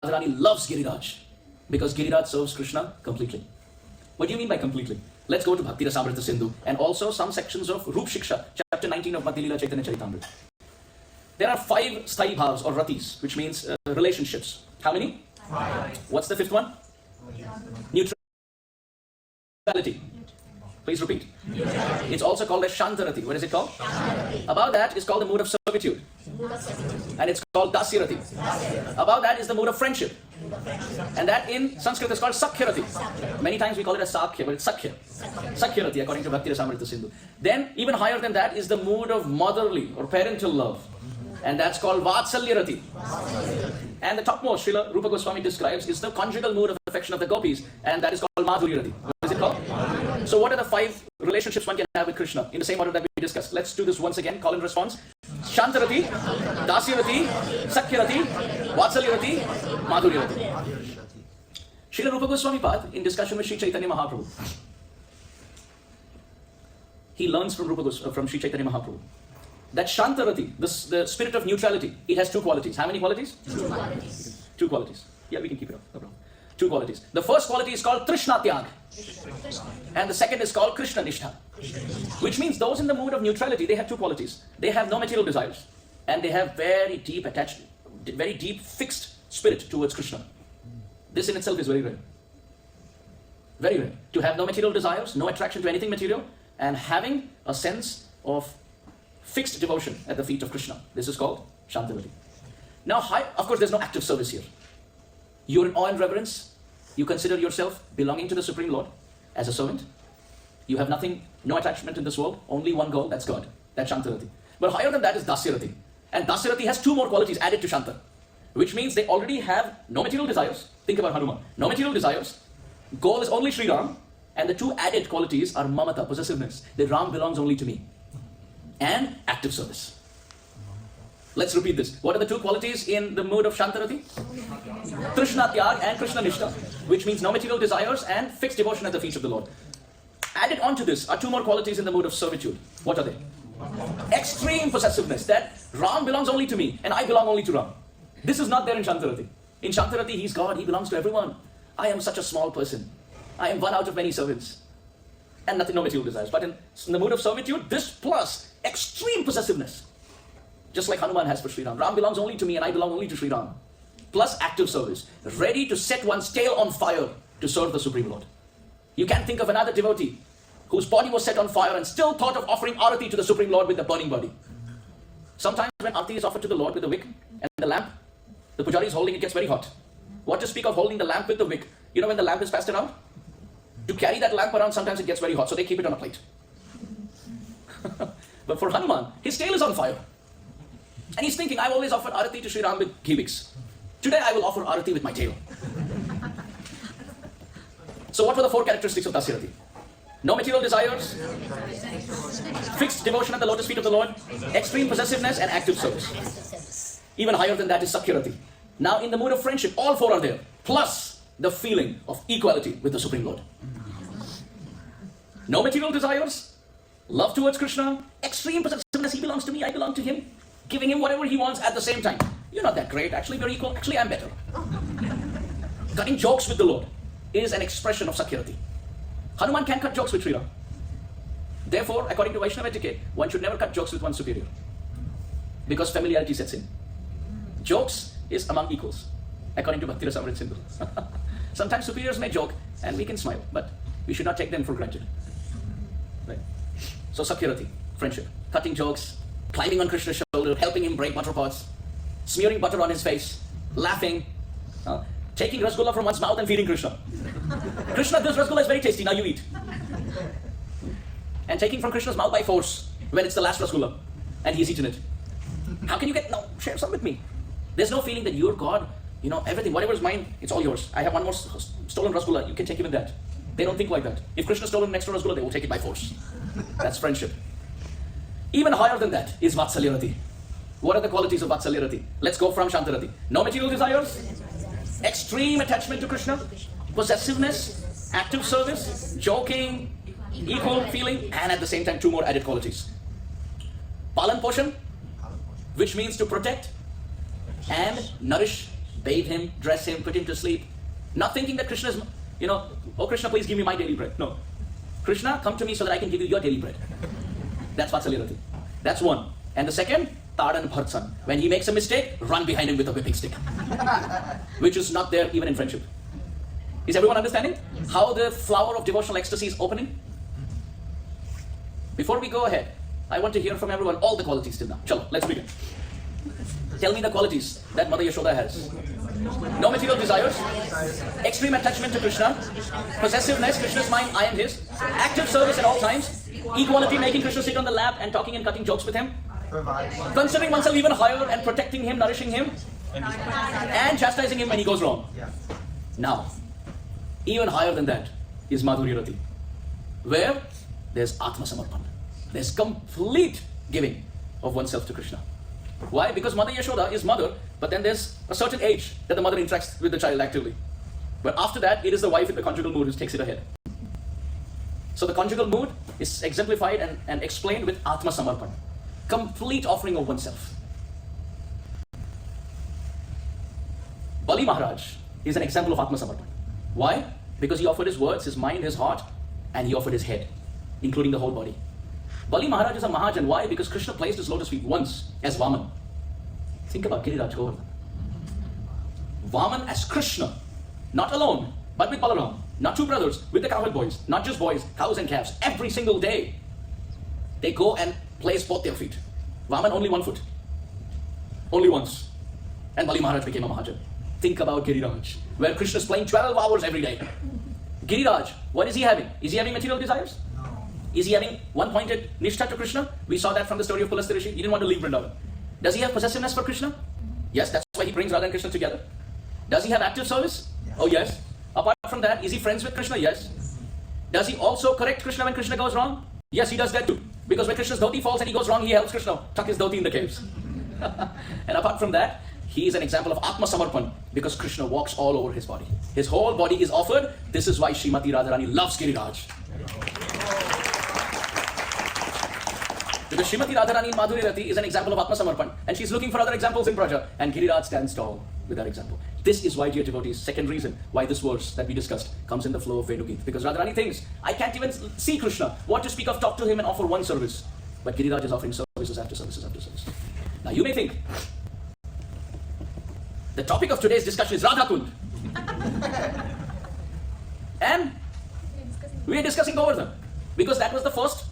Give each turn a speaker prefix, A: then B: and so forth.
A: Radharani loves Giriraj because Giriraj serves Krishna completely. What do you mean by completely? Let's go to Bhakti Rasamrita Sindhu and also some sections of Rup Shiksha, chapter 19 of Madhya Leela Chaitanya Charitamrita. There are 5 sthayi bhavs or ratis, which means relationships. How many? 5. What's the 5th one? Neutrality. Please repeat. It's also called as Shantarati. What is it called? Above that is called the mood of servitude. And it's called Dasyarati. Above that is the mood of friendship. And that in Sanskrit is called Sakhyarati. Many times we call it as Sakhya, but it's Sakhya. Sakhyarati according to Bhakti Rasamrita Sindhu. Then even higher than that is the mood of motherly or parental love. And that's called Vatsalyarati. And the topmost, Srila Rupa Goswami describes, is the conjugal mood of affection of the gopis. And that is called Madhuryarati. What is it called? So what are the 5 relationships one can have with Krishna? In the same order that we discussed. Let's do this once again. Call and response. Shantarati, Dasyarati, Sakhyarati, Vatsalyarati, Madhuryarati. Srila Rupa Goswami Pad, in discussion with Sri Chaitanya Mahaprabhu, he learns from Sri Chaitanya Mahaprabhu that Shantarati, the spirit of neutrality, it has 2 qualities. How many qualities?
B: 2 qualities.
A: 2 qualities. Yeah, we can keep it up. No problem. 2 qualities. The first quality is called Trishna Tyag. And the second is called Krishna Nishtha. Which means those in the mood of neutrality, they have 2 qualities. They have no material desires. And they have very deep attached, very deep fixed spirit towards Krishna. This in itself is very rare. Very rare. To have no material desires, no attraction to anything material, and having a sense of fixed devotion at the feet of Krishna. This is called Shantarati. Now, of course, there's no active service here. You're in awe and reverence. You consider yourself belonging to the Supreme Lord as a servant. You have nothing, no attachment in this world, only one goal, that's God. That's Shantarati. But higher than that is Dasyarati. And Dasyarati has 2 more qualities added to Shanta, which means they already have no material desires. Think about Hanuman. No material desires. Goal is only Sri Ram. And the 2 added qualities are mamata, possessiveness. That Ram belongs only to me. And active service. Let's repeat this. What are the 2 qualities in the mood of Shantarati? Trishna Tyag and Krishna Nishtha, which means no material desires and fixed devotion at the feet of the Lord. Added on to this are 2 more qualities in the mood of servitude. What are they? Extreme possessiveness, that Ram belongs only to me and I belong only to Ram. This is not there in Shantarati. In Shantarati, he's God, he belongs to everyone. I am such a small person. I am one out of many servants. And nothing, no material desires. But in the mood of servitude, this plus extreme possessiveness. Just like Hanuman has for Sri Ram. Ram belongs only to me and I belong only to Sri Ram. Plus active service. Ready to set one's tail on fire to serve the Supreme Lord. You can't think of another devotee whose body was set on fire and still thought of offering arati to the Supreme Lord with the burning body. Sometimes when arati is offered to the Lord with the wick and the lamp, the pujari is holding it, gets very hot. What to speak of holding the lamp with the wick? You know when the lamp is passed around? To carry that lamp around, sometimes it gets very hot, so they keep it on a plate. But for Hanuman, his tail is on fire. And he's thinking, I've always offered arati to Sri Ram with ghee wicks. Today I will offer arati with my tail. So what were the 4 characteristics of Dasyarati? No material desires, fixed devotion at the lotus feet of the Lord, extreme possessiveness and active service. Even higher than that is Sakhyarati. Now in the mood of friendship, all 4 are there. Plus the feeling of equality with the Supreme Lord. No material desires, love towards Krishna, extreme possessiveness, he belongs to me, I belong to him. Giving him whatever he wants at the same time. You're not that great, actually we're equal, actually I'm better. Cutting jokes with the Lord is an expression of Sakhyarati. Hanuman can't cut jokes with Sri Ram. Therefore, according to Vaishnava etiquette, one should never cut jokes with one's superior. Because familiarity sets in. Jokes is among equals, according to Bhakti Rasamrita Sindhu. Sometimes superiors may joke and we can smile, but we should not take them for granted. Right? So Sakhyarati, friendship, cutting jokes, climbing on Krishna's shoulder, helping him break butter pots, smearing butter on his face, laughing, taking rasgulla from one's mouth and feeding Krishna. Krishna, this rasgulla is very tasty, now you eat. And taking from Krishna's mouth by force when it's the last rasgulla and he's eaten it. How can you get, no, share some with me. There's no feeling that you're God, you know, everything, whatever is mine, it's all yours. I have one more stolen rasgulla, you can take even that. They don't think like that. If Krishna stole an extra rasgulla, they will take it by force. That's friendship. Even higher than that is Vatsalyarati. What are the qualities of Vatsalyarati? Let's go from Shantarati. No material desires, extreme attachment to Krishna, possessiveness, active service, joking, equal feeling, and at the same time 2 more added qualities. Palan Poshan, which means to protect and nourish bathe him, dress him, put him to sleep. Not thinking that Krishna is, oh Krishna, please give me my daily bread. No. Krishna, come to me so that I can give you your daily bread. That's Vatsalya Rati. That's one. And the second, Tadan Bhartsan. When he makes a mistake, run behind him with a whipping stick. Which is not there even in friendship. Is everyone understanding how the flower of devotional ecstasy is opening? Before we go ahead, I want to hear from everyone all the qualities till now. Chalo, let's begin. Tell me the qualities that Mother Yashoda has. No material desires, extreme attachment to Krishna, possessiveness, Krishna's mine, I am his, active service at all times, equality, making Krishna sit on the lap and talking and cutting jokes with him, considering oneself even higher and protecting him, nourishing him, and chastising him when he goes wrong. Now, even higher than that is Madhurya Rati, where there's Atma Samarpan. There's complete giving of oneself to Krishna. Why? Because Mother Yashoda is mother, but then there's a certain age that the mother interacts with the child actively. But after that, it is the wife in the conjugal mood who takes it ahead. So the conjugal mood is exemplified and explained with Atma Samarpan. Complete offering of oneself. Bali Maharaj is an example of Atma Samarpan. Why? Because he offered his words, his mind, his heart, and he offered his head, including the whole body. Bali Maharaj is a Mahajan. Why? Because Krishna placed his lotus feet once as Vaman. Think about Giriraj Govardhan. Vaman as Krishna. Not alone, but with Balaram. Not two brothers, with the cowherd boys. Not just boys, cows and calves. Every single day, they go and place both their feet. Vaman only 1 foot. Only once. And Bali Maharaj became a Mahajan. Think about Giriraj, where Krishna is playing 12 hours every day. Giriraj, what is he having? Is he having material desires? Is he having one-pointed nishtha to Krishna? We saw that from the story of Pulastya Rishi. He didn't want to leave Vrindavan. Does he have possessiveness for Krishna? Yes, that's why he brings Radha and Krishna together. Does he have active service? Yes. Oh yes. Apart from that, is he friends with Krishna? Yes. Does he also correct Krishna when Krishna goes wrong? Yes, he does that too. Because when Krishna's dhoti falls and he goes wrong, he helps Krishna tuck his dhoti in the caves. And apart from that, he is an example of Atma Samarpan, because Krishna walks all over his body. His whole body is offered. This is why Srimati Radharani loves Giriraj. Because Srimati Radharani in Madhurya Rati is an example of Atma Samarpan, and she's looking for other examples in Braja, and Giriraj stands tall with that example. This is why, dear devotees, second reason why this verse that we discussed comes in the flow of Vedugit. Because Radharani thinks, I can't even see Krishna. What to speak of talk to him and offer one service? But Giriraj is offering services after services after services. Now you may think, the topic of today's discussion is Radha Kund. And we are discussing Govardhan. Because that was the first